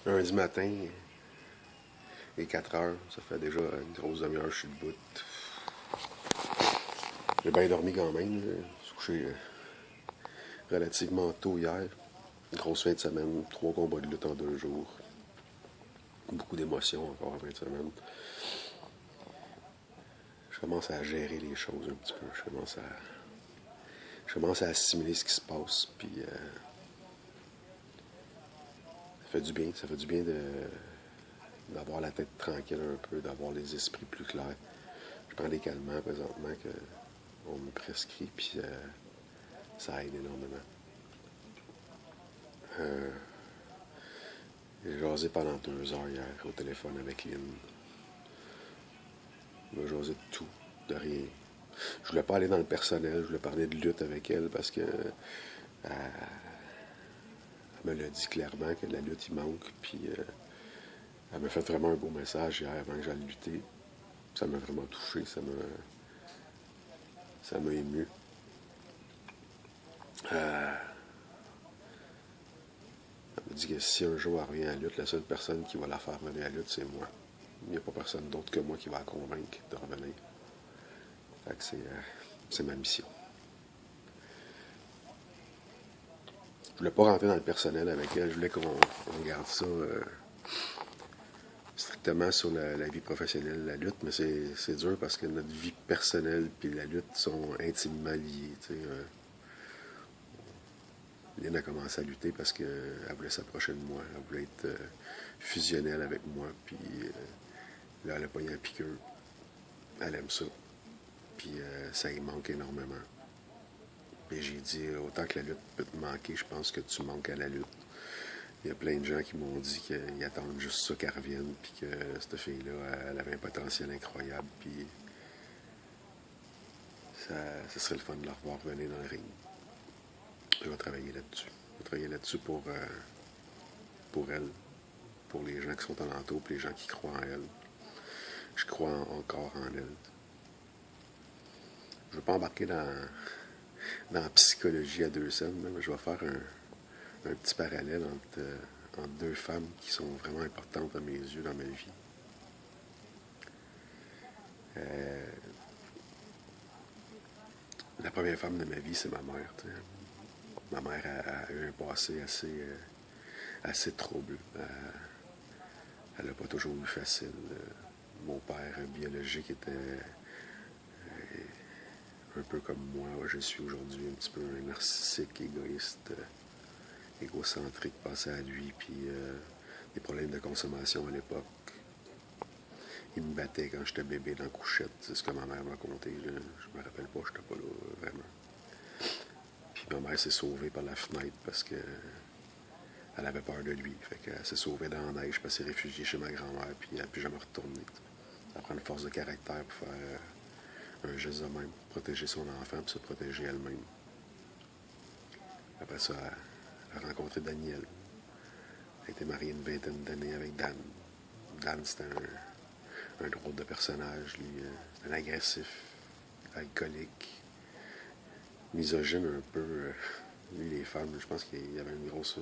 Lundi matin, et 4 heures, ça fait déjà une grosse demi-heure que je suis debout. J'ai bien dormi quand même. Je suis couché relativement tôt hier. Une grosse fin de semaine, 3 combats de lutte en 2 jours. Beaucoup d'émotions encore en fin de semaine. Je commence à gérer les choses un petit peu. Je commence à assimiler ce qui se passe. Puis ça fait du bien. Ça fait du bien d'avoir la tête tranquille un peu, d'avoir les esprits plus clairs. Je prends des calmants présentement qu'on me prescrit, puis ça aide énormément. J'ai jasé pendant 2 heures hier au téléphone avec Lynn. On a jasé de tout, de rien. Je voulais pas aller dans le personnel, je voulais parler de lutte avec elle parce que elle me l'a dit clairement que la lutte il manque. Puis elle m'a fait vraiment un beau message hier avant que j'aille lutter. Ça m'a vraiment touché, ça m'a ému. Elle m'a dit que si un jour elle revient à la lutte, la seule personne qui va la faire venir à la lutte, c'est moi. Il n'y a pas personne d'autre que moi qui va la convaincre de revenir. Fait que c'est ma mission. Je voulais pas rentrer dans le personnel avec elle, je voulais qu'on garde ça strictement sur la vie professionnelle, la lutte, mais c'est dur parce que notre vie personnelle et la lutte sont intimement liées. Lynn a commencé à lutter parce qu'elle voulait s'approcher de moi, elle voulait être fusionnelle avec moi, puis là, elle a pogné un piqueur. Elle aime ça, puis ça y manque énormément. Et j'ai dit, autant que la lutte peut te manquer, je pense que tu manques à la lutte. Il y a plein de gens qui m'ont dit qu'ils attendent juste ça qu'elle revienne, puis que cette fille-là, elle avait un potentiel incroyable, puis ça serait le fun de la revoir revenir dans le ring. Je vais travailler là-dessus. Je vais travailler là-dessus pour elle, pour les gens qui sont alentour, pour les gens qui croient en elle. Je crois encore en elle. Je ne veux pas embarquer dans la psychologie à deux scènes, mais je vais faire un petit parallèle entre deux femmes qui sont vraiment importantes à mes yeux dans ma vie. La première femme de ma vie, c'est ma mère. T'sais. Ma mère a eu un passé assez trouble. Elle n'a pas toujours eu facile. Mon père biologique était un peu comme moi. Je suis aujourd'hui un petit peu un narcissique, égoïste, égocentrique, passé à lui, puis des problèmes de consommation à l'époque. Il me battait quand j'étais bébé dans la couchette. C'est ce que ma mère m'a conté. Je me rappelle pas, je n'étais pas là vraiment. Puis ma mère s'est sauvée par la fenêtre parce que elle avait peur de lui. Fait qu'elle s'est sauvée dans la neige, puis elle s'est réfugiée chez ma grand-mère, puis elle n'a plus jamais retourné. Ça prend une force de caractère pour faire un geste de même, protéger son enfant, puis se protéger elle-même. Après ça, elle a rencontré Daniel. Elle a été mariée une vingtaine d'années avec Dan. Dan, c'était un drôle de personnage, lui, un agressif, alcoolique, misogyne un peu. Lui, les femmes, je pense qu'il y avait une grosse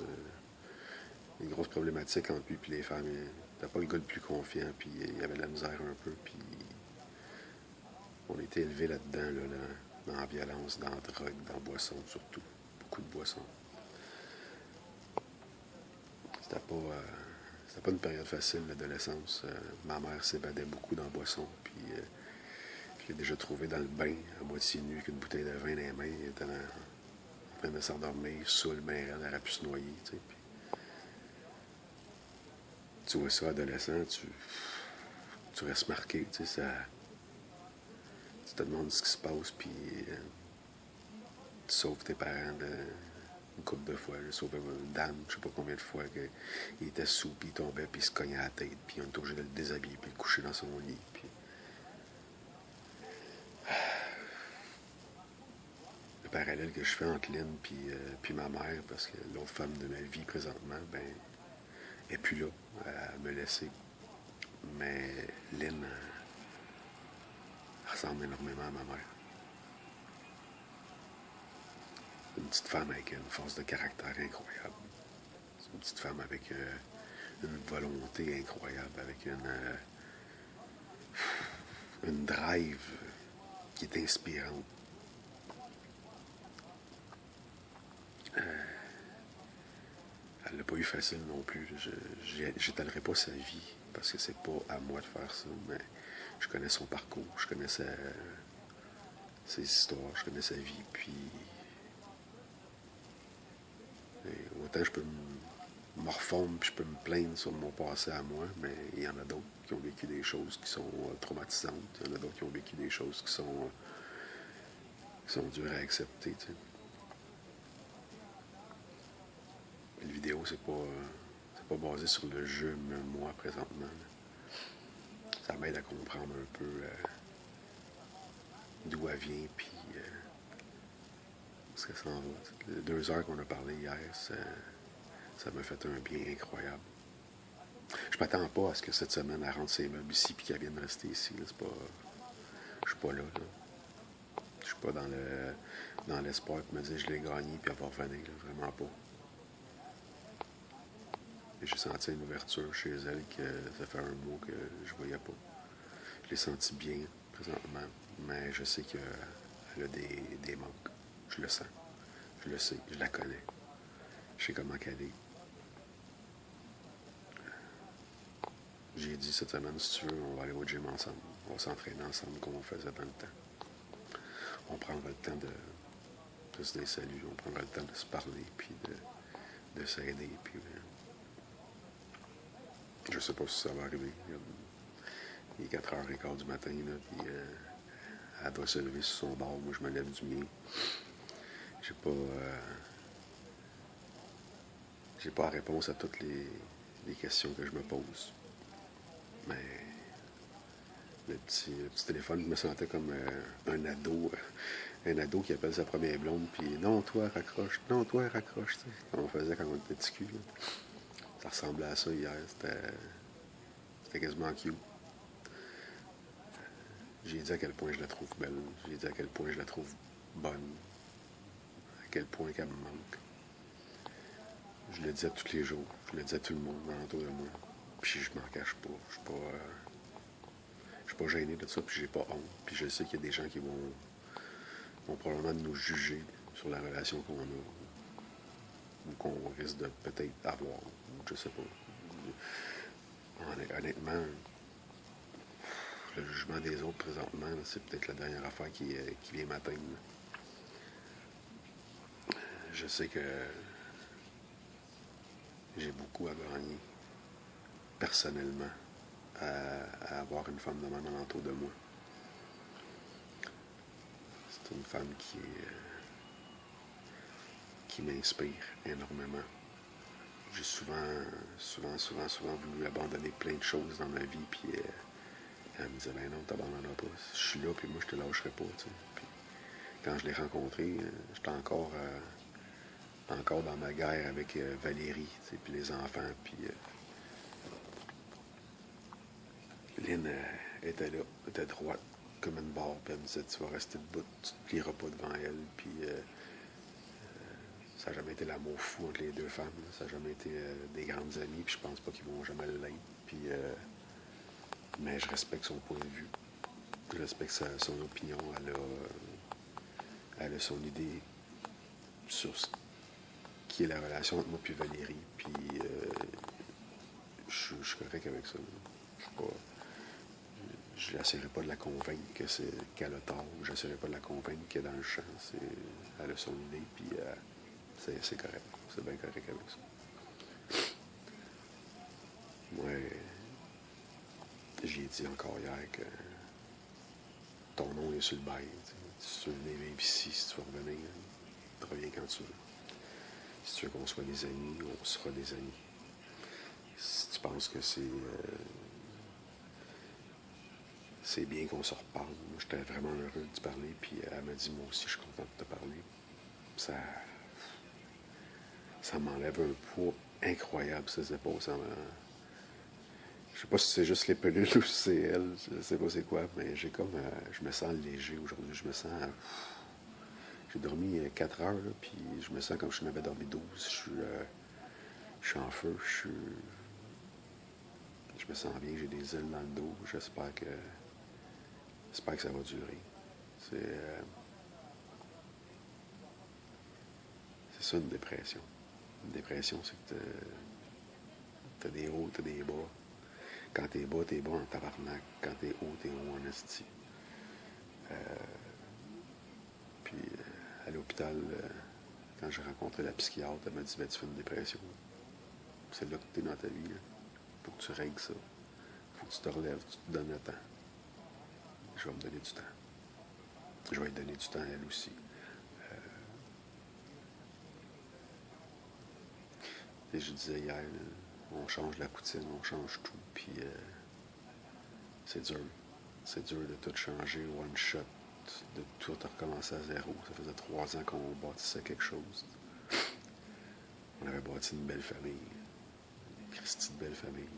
problématique entre lui et les femmes. Il n'était pas le gars le plus confiant, puis il y avait de la misère un peu, puis on était élevés là-dedans, dans la violence, dans la drogue, dans la boisson surtout. Beaucoup de boissons. C'était pas, euh, c'était pas une période facile, l'adolescence. Ma mère s'évadait beaucoup dans la boisson, puis je l'ai déjà trouvé dans le bain, à moitié nu, avec une bouteille de vin dans les mains. Elle était en train de s'endormir, saoule, ben elle aurait pu se noyer, tu sais. Puis, tu vois ça, adolescent, tu restes marqué, tu sais, tu te demandes ce qui se passe, puis tu sauves tes parents une couple de fois. J'ai sauvé Dan, je sais pas combien de fois, il était sous, puis il tombait, puis il se cognait à la tête, puis on était obligé de le déshabiller, puis le coucher dans son lit. Puis le parallèle que je fais entre Lynn puis ma mère, parce que l'autre femme de ma vie présentement, ben, elle n'est plus là, elle me laissé. Mais Lynn ressemble énormément à ma mère. Une petite femme avec une force de caractère incroyable. C'est une petite femme avec une volonté incroyable, avec une drive qui est inspirante. Elle l'a pas eu facile non plus. Je n'étalerai pas sa vie, parce que c'est pas à moi de faire ça, mais je connais son parcours, je connais ses histoires, je connais sa vie, puis autant je peux me refondre, puis je peux me plaindre sur mon passé à moi, mais il y en a d'autres qui ont vécu des choses qui sont traumatisantes, il y en a d'autres qui ont vécu des choses qui sont dures à accepter. Tu sais. La vidéo, c'est pas basé sur le jeu, même moi, présentement. Ça m'aide à comprendre un peu d'où elle vient, puis où est-ce qu'elle s'en va. Les 2 heures qu'on a parlé hier, ça m'a fait un bien incroyable. Je m'attends pas à ce que cette semaine, elle rentre ses meubles ici, puis qu'elle vienne rester ici. Là. Je suis pas là. Je suis pas dans l'espoir de me dire je l'ai gagné, puis elle va revenir. Là. Vraiment pas. Et j'ai senti une ouverture chez elle que ça fait un mois que je voyais pas. Je l'ai senti bien présentement, mais je sais qu'elle a des manques. Je le sens. Je le sais. Je la connais. Je sais comment qu'elle est. J'ai dit cette semaine, si tu veux, on va aller au gym ensemble. On va s'entraîner ensemble comme on faisait dans le temps. On prendra le temps de se dire salut, on prendra le temps de se parler, puis de s'aider. Puis, je sais pas si ça va arriver. Il est 4h15 du matin, là, puis elle doit se lever sur son bord. Moi, je me lève du mien. J'ai pas la réponse à toutes les questions que je me pose. Mais le petit téléphone, je me sentais comme un ado qui appelle sa première blonde, puis non, toi, raccroche, non, toi, raccroche, tu sais, comme on faisait quand on était petit cul. Là. Ça ressemblait à ça hier, c'était quasiment cute. J'ai dit à quel point je la trouve belle, j'ai dit à quel point je la trouve bonne, à quel point qu'elle me manque. Je le dis à tous les jours, je le dis à tout le monde autour de moi, puis je m'en cache pas, je suis pas gêné de ça, puis j'ai pas honte, puis je sais qu'il y a des gens qui vont probablement nous juger sur la relation qu'on a, ou qu'on risque de peut-être avoir, je sais pas. Honnêtement, le jugement des autres présentement, c'est peut-être la dernière affaire qui vient m'atteindre. Je sais que j'ai beaucoup à gagner, personnellement, à avoir une femme de même alentour de moi. C'est une femme qui m'inspire énormément. J'ai souvent voulu abandonner plein de choses dans ma vie, puis elle me disait, ben non, t'abandonneras pas. Je suis là, puis moi, je te lâcherai pas, tu sais. Puis quand je l'ai rencontrée, j'étais encore dans ma guerre avec Valérie, tu sais, puis les enfants, puis Lynn était là, était droite comme une barre, puis elle me disait, tu vas rester debout, tu te plieras pas devant elle, puis ça n'a jamais été l'amour fou entre les deux femmes, là. Ça n'a jamais été des grandes amies, puis je pense pas qu'ils vont jamais l'être, puis mais je respecte son point de vue, je respecte son opinion, elle a son idée sur ce qui est la relation entre moi et Valérie, puis je suis correct avec ça. Je n'essaierai pas de la convaincre qu'elle a tort, je n'essaierai pas de la convaincre qu'elle est dans le champ. Elle a son idée, puis c'est correct. C'est bien correct avec ça. Moi, j'ai dit encore hier que ton nom est sur le bail. Si tu veux venir vivre ici, si tu veux revenir, reviens quand tu veux. Si tu veux qu'on soit des amis, on sera des amis. Si tu penses que c'est bien qu'on se reparle. Moi, j'étais vraiment heureux de te parler, puis elle m'a dit, moi aussi, je suis content de te parler. Ça m'enlève un poids incroyable, ces épaules. Je sais pas si c'est juste les pelules ou si c'est elle, je sais pas c'est quoi, mais je me sens léger aujourd'hui. J'ai dormi 4 heures, là, puis je me sens comme si je n'avais dormi 12. Je suis en feu, Je me sens bien, j'ai des ailes dans le dos. J'espère que ça va durer. C'est ça une dépression. Une dépression, c'est que t'as des hauts, t'as des bas. Quand t'es bas en tabarnak. Quand t'es haut en esti. Puis à l'hôpital, quand j'ai rencontré la psychiatre, elle m'a dit ben, tu fais une dépression. C'est là que t'es dans ta vie. Il faut que tu règles ça. Il faut que tu te relèves, tu te donnes le temps. Je vais me donner du temps. Je vais lui donner du temps à elle aussi. Et je disais hier, on change la poutine, on change tout, puis c'est dur. C'est dur de tout changer, one shot, de tout recommencer à zéro. Ça faisait 3 ans qu'on bâtissait quelque chose. On avait bâti une belle famille, une Christie de belle famille.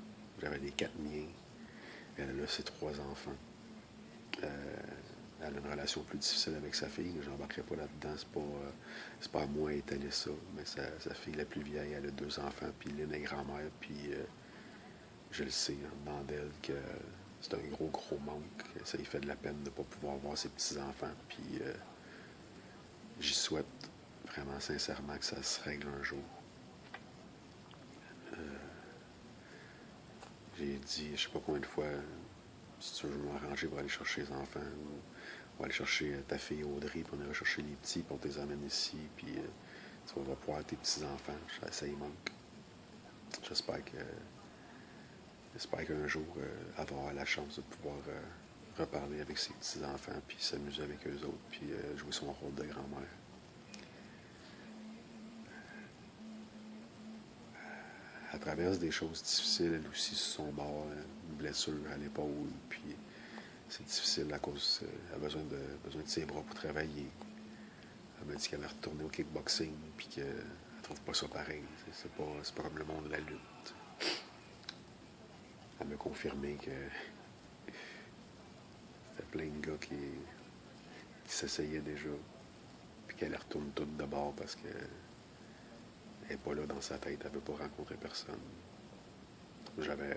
J'avais les 4 miens. Elle a ses 3 enfants. Elle a une relation plus difficile avec sa fille, mais je n'embarquerai pas là-dedans. C'est pas à moi d'étaler ça. Mais sa fille la plus vieille, elle a 2 enfants, puis Lynn est grand-mère, puis je le sais en dedans d'elle que c'est un gros, gros manque. Ça lui fait de la peine de ne pas pouvoir voir ses petits-enfants. Puis j'y souhaite vraiment sincèrement que ça se règle un jour. J'ai dit, je sais pas combien de fois, si tu veux m'arranger pour aller chercher les enfants, ou on va aller chercher ta fille Audrey, puis on ira chercher les petits, puis on te les amène ici, puis tu vas voir tes petits-enfants. Ça y manque. J'espère que J'espère qu'un jour, elle va avoir la chance de pouvoir reparler avec ses petits-enfants, puis s'amuser avec eux autres, puis jouer son rôle de grand-mère. Elle traverse des choses difficiles, elle aussi, sur son bord, une blessure à l'épaule, puis c'est difficile à cause elle a besoin de ses bras pour travailler. Elle m'a dit qu'elle va retourner au kickboxing, puis qu'elle ne trouve pas ça pareil. C'est pas comme le monde de la lutte. Elle m'a confirmé que c'était plein de gars qui s'essayaient déjà, puis qu'elle retourne toute de bord parce qu'elle n'est pas là dans sa tête, elle ne veut pas rencontrer personne. J'avais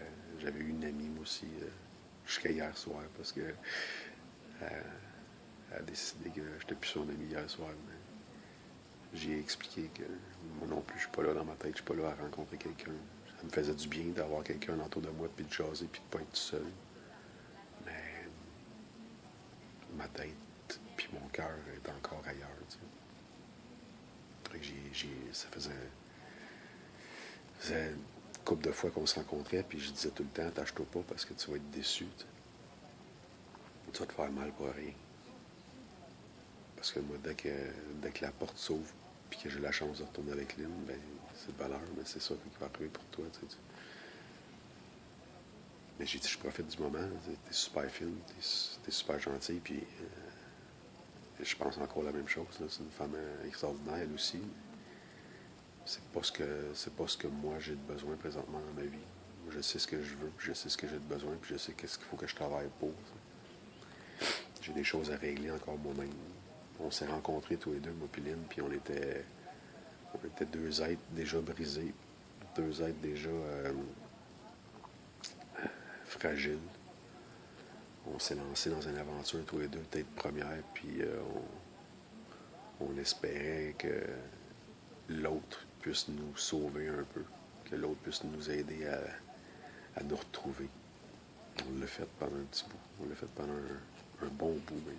eu une amie, moi aussi, jusqu'à hier soir, parce que elle a décidé que je n'étais plus son amie hier soir, mais j'ai expliqué que moi non plus, je ne suis pas là dans ma tête, je ne suis pas là à rencontrer quelqu'un. Ça me faisait du bien d'avoir quelqu'un autour de moi, puis de jaser, puis de ne pas être tout seul. Mais ma tête, puis mon cœur est encore ailleurs. Tu sais. Ça faisait une couple de fois qu'on se rencontrait, puis je disais tout le temps, tâche-toi pas parce que tu vas être déçu. Tu vas te faire mal pour rien. Parce que moi, dès que la porte s'ouvre, puis que j'ai la chance de retourner avec Lynn, ben, c'est de valeur, mais c'est ça qui va arriver pour toi. Tu sais. Mais j'ai dit, je profite du moment, t'es super fine, t'es super gentille, puis je pense encore la même chose. Là. C'est une femme extraordinaire, elle aussi. C'est pas ce que moi j'ai de besoin présentement dans ma vie. Je sais ce que je veux, je sais ce que j'ai de besoin, puis je sais qu'est-ce qu'il faut que je travaille pour. J'ai des choses à régler encore moi-même. On s'est rencontrés tous les deux, moi et Lynn, puis on était 2 êtres déjà brisés, 2 êtres déjà fragiles. On s'est lancé dans une aventure tous les deux, tête première, puis on espérait que l'autre puisse nous sauver un peu, que l'autre puisse nous aider à nous retrouver. On l'a fait pendant un petit bout. On l'a fait pendant un bon bout même.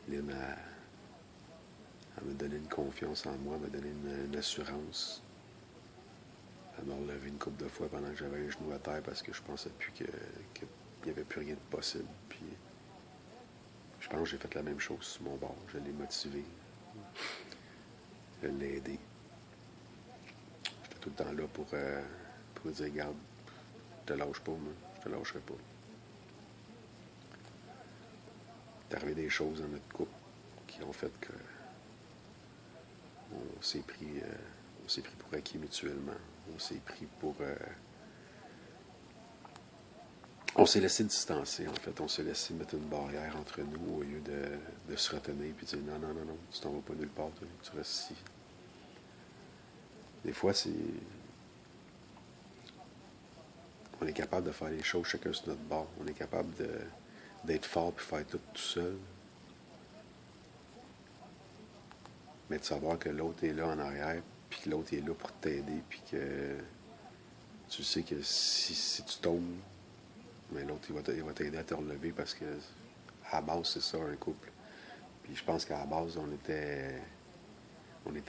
Lynn elle m'a donné une confiance en moi, elle m'a donné une assurance. Elle m'a relevé une couple de fois pendant que j'avais les genoux à terre parce que je pensais plus qu'il n'y avait plus rien de possible. Puis je pense que j'ai fait la même chose sur mon bord. Je l'ai motivé. Je l'ai aidé. J'étais tout le temps là pour lui dire, regarde, je te lâche pas, moi. Je te lâcherai pas. Il est arrivé des choses dans notre couple qui ont fait que on s'est pris pour acquis mutuellement. On s'est pris pour... on s'est laissé distancer, en fait. On s'est laissé mettre une barrière entre nous au lieu de se retenir et de dire non, non, non, non, tu t'en vas pas nulle part, tu restes ici. Des fois, On est capable de faire les choses chacun sur notre bord. On est capable d'être fort et faire tout seul. Mais de savoir que l'autre est là en arrière, puis que l'autre est là pour t'aider, puis que tu sais que si tu tombes, mais l'autre il va t'aider à te relever parce que à la base, c'est ça, un couple. Puis je pense qu'à la base, on était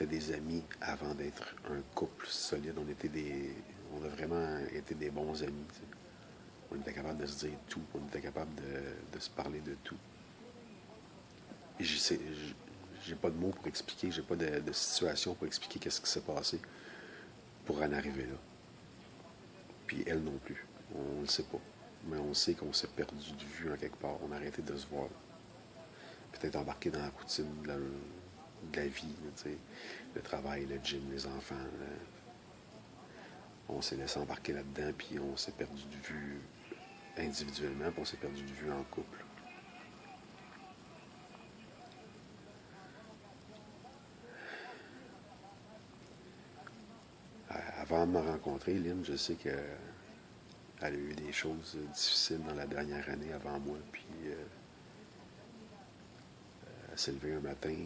des amis avant d'être un couple solide. On a vraiment été des bons amis. T'sais. On était capable de se dire tout. On était capable de se parler de tout. Et j'ai pas de mots pour expliquer, j'ai pas de situation pour expliquer qu'est-ce qui s'est passé pour en arriver là. Puis elle non plus. On ne le sait pas. Mais on sait qu'on s'est perdu de vue en quelque part. On a arrêté de se voir. Peut-être embarqué dans la routine de la vie, le travail, le gym, les enfants. On s'est laissé embarquer là-dedans, puis on s'est perdu de vue individuellement, puis on s'est perdu de vue en couple. Avant de me rencontrer, Lynn, je sais qu'elle a eu des choses difficiles dans la dernière année avant moi, puis elle s'est levée un matin,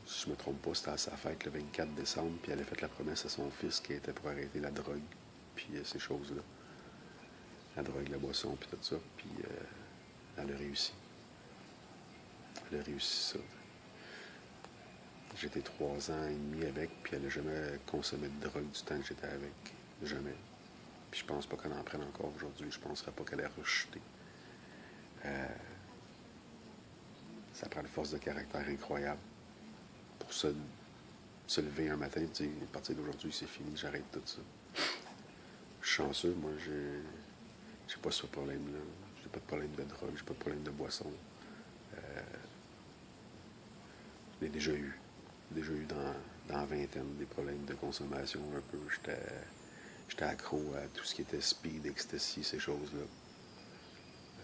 si je ne me trompe pas, c'était à sa fête le 24 décembre, puis elle a fait la promesse à son fils qui était pour arrêter la drogue, puis ces choses-là. La drogue, la boisson, puis tout ça, puis elle a réussi. Elle a réussi ça. J'étais 3 ans et demi avec, puis elle n'a jamais consommé de drogue du temps que j'étais avec. Jamais. Puis je pense pas qu'elle en prenne encore aujourd'hui. Je ne penserais pas qu'elle ait rechuté. Ça prend une force de caractère incroyable. Pour se lever un matin et dire, à partir d'aujourd'hui, c'est fini, j'arrête tout ça. Je suis chanceux, moi, j'ai pas ce problème-là. J'ai pas de problème de drogue, j'ai pas de problème de boisson. Je l'ai déjà eu. J'ai déjà eu dans la vingtaine des problèmes de consommation un peu. J'étais accro à tout ce qui était speed, ecstasy, ces choses-là.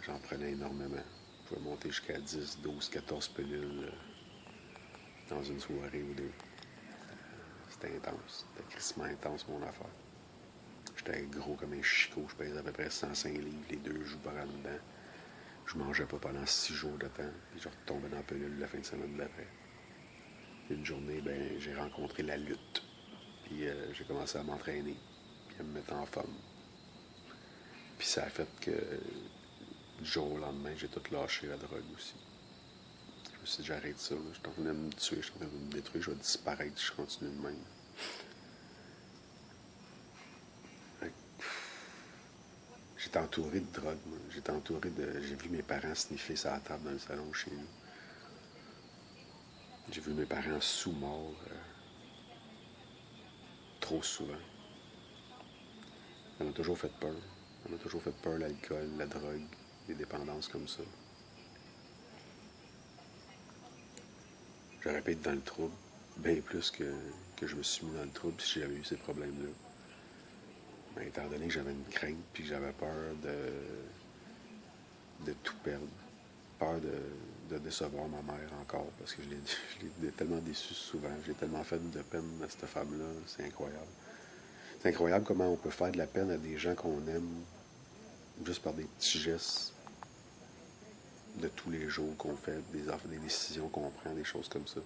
J'en prenais énormément. Je pouvais monter jusqu'à 10, 12, 14 pilules dans une soirée ou deux. C'était intense. C'était crissement intense, mon affaire. J'étais gros comme un chicot. Je pesais à peu près 105 livres, les 2 joues par en dedans. Je mangeais pas pendant 6 jours de temps. Puis je retombais dans la pilule la fin de semaine d'après. Une journée, j'ai rencontré la lutte. Puis j'ai commencé à m'entraîner. Puis à me mettre en forme. Puis ça a fait que du jour au lendemain, j'ai tout lâché la drogue aussi. Je me suis dit, j'arrête ça. Là. Je suis en train de me tuer, je suis en train de me détruire, je vais disparaître si je continue de même. J'étais entouré de drogue. Moi. J'étais entouré de. J'ai vu mes parents sniffer sur la table dans le salon chez nous. J'ai vu mes parents sous-morts trop souvent. Ça m'a toujours fait peur. Ça m'a toujours fait peur, l'alcool, la drogue, des dépendances comme ça. J'aurais pu être dans le trouble, bien plus que je me suis mis dans le trouble si j'avais eu ces problèmes-là. Mais étant donné que j'avais une crainte, puis que j'avais peur de tout perdre, peur de décevoir ma mère encore, parce que je l'ai tellement déçue souvent, j'ai tellement fait de peine à cette femme-là, c'est incroyable. C'est incroyable comment on peut faire de la peine à des gens qu'on aime juste par des petits gestes de tous les jours qu'on fait, des décisions qu'on prend, des choses comme ça.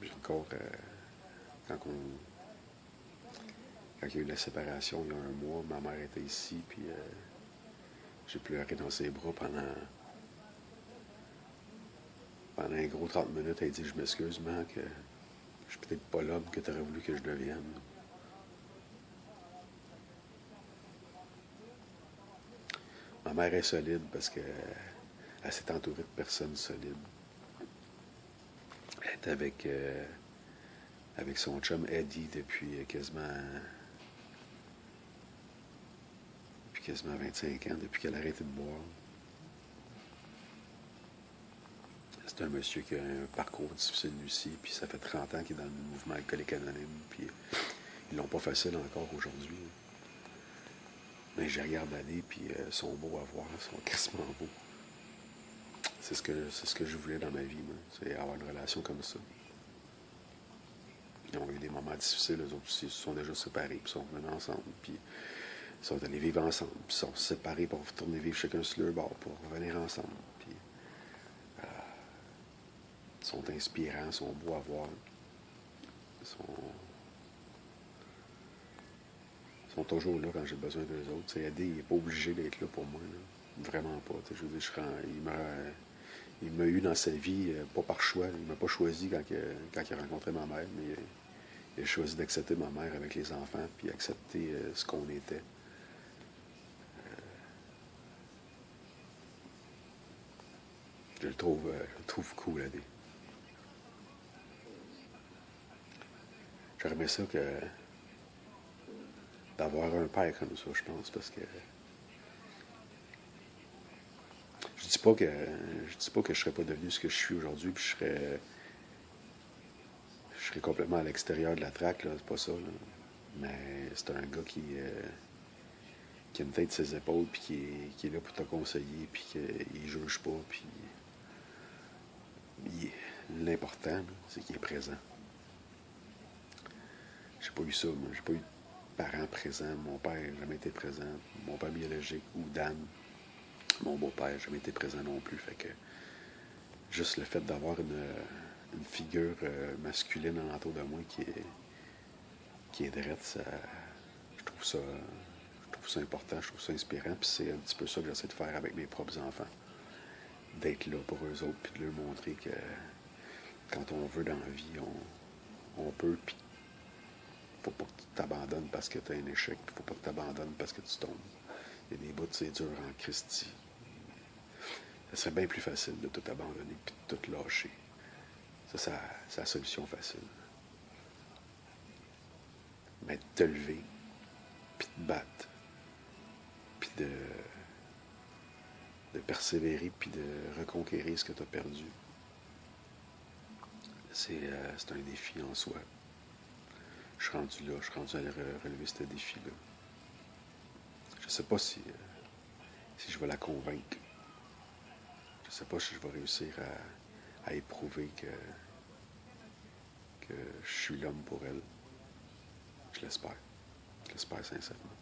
Puis encore, quand il y a eu la séparation il y a un mois, ma mère était ici, puis j'ai pleuré dans ses bras pendant un gros 30 minutes. Elle dit, je m'excuse, man, que je suis peut-être pas l'homme que tu aurais voulu que je devienne. Ma mère est solide parce qu'elle s'est entourée de personnes solides. Elle est avec son chum Eddie depuis quasiment 25 ans, depuis qu'elle a arrêté de boire. C'est un monsieur qui a un parcours difficile aussi, puis ça fait 30 ans qu'il est dans le mouvement alcoolique anonyme, puis ils l'ont pas facile encore aujourd'hui. Mais je regarde aller, puis ils sont beaux à voir, ils sont quasiment beaux. C'est ce que je voulais dans ma vie, moi, c'est avoir une relation comme ça. Ils ont eu des moments difficiles, eux autres aussi, ils se sont déjà séparés, puis sont revenus ensemble, puis ils sont allés vivre ensemble, puis ils sont séparés pour retourner vivre chacun sur leur bord, pour revenir ensemble. Puis ils sont inspirants, ils sont beaux à voir. Ils sont toujours là quand j'ai besoin d'eux autres. T'sais, Eddie, il n'est pas obligé d'être là pour moi. Là. Vraiment pas. Je veux dire, il m'a eu dans sa vie, pas par choix. Il ne m'a pas choisi quand il a rencontré ma mère, mais il a choisi d'accepter ma mère avec les enfants, puis accepter ce qu'on était. Je le trouve cool, Eddie. J'aurais aimé ça d'avoir un père comme ça, je pense, parce que je dis pas que je serais pas devenu ce que je suis aujourd'hui, puis je serais complètement à l'extérieur de la traque, là, c'est pas ça. Là. Mais c'est un gars qui a une tête sur ses épaules, puis qui est là pour te conseiller, puis qu'il juge pas, puis l'important, c'est qu'il est présent. J'ai pas eu ça, moi. J'ai pas eu de parents présents. Mon père n'a jamais été présent. Mon père biologique, ou Dan, mon beau-père, n'a jamais été présent non plus. Fait que juste le fait d'avoir une figure masculine alentour de moi qui est drette, je trouve ça, je trouve ça important, je trouve ça inspirant, puis c'est un petit peu ça que j'essaie de faire avec mes propres enfants. D'être là pour eux autres, puis de leur montrer que quand on veut dans la vie, on peut, puis faut pas que tu t'abandonnes parce que tu as un échec, puis faut pas que tu t'abandonnes parce que tu tombes. Il y a des bouts, c'est dur en Christie. Ça serait bien plus facile de tout abandonner, puis de tout lâcher. Ça, c'est la solution facile. Mais de te lever, puis de battre, puis de persévérer, puis de reconquérir ce que tu as perdu, c'est un défi en soi. Je suis rendu là, je suis rendu à relever ce défi-là. Je ne sais pas si je vais la convaincre. Je ne sais pas si je vais réussir à éprouver que je suis l'homme pour elle. Je l'espère. Je l'espère sincèrement.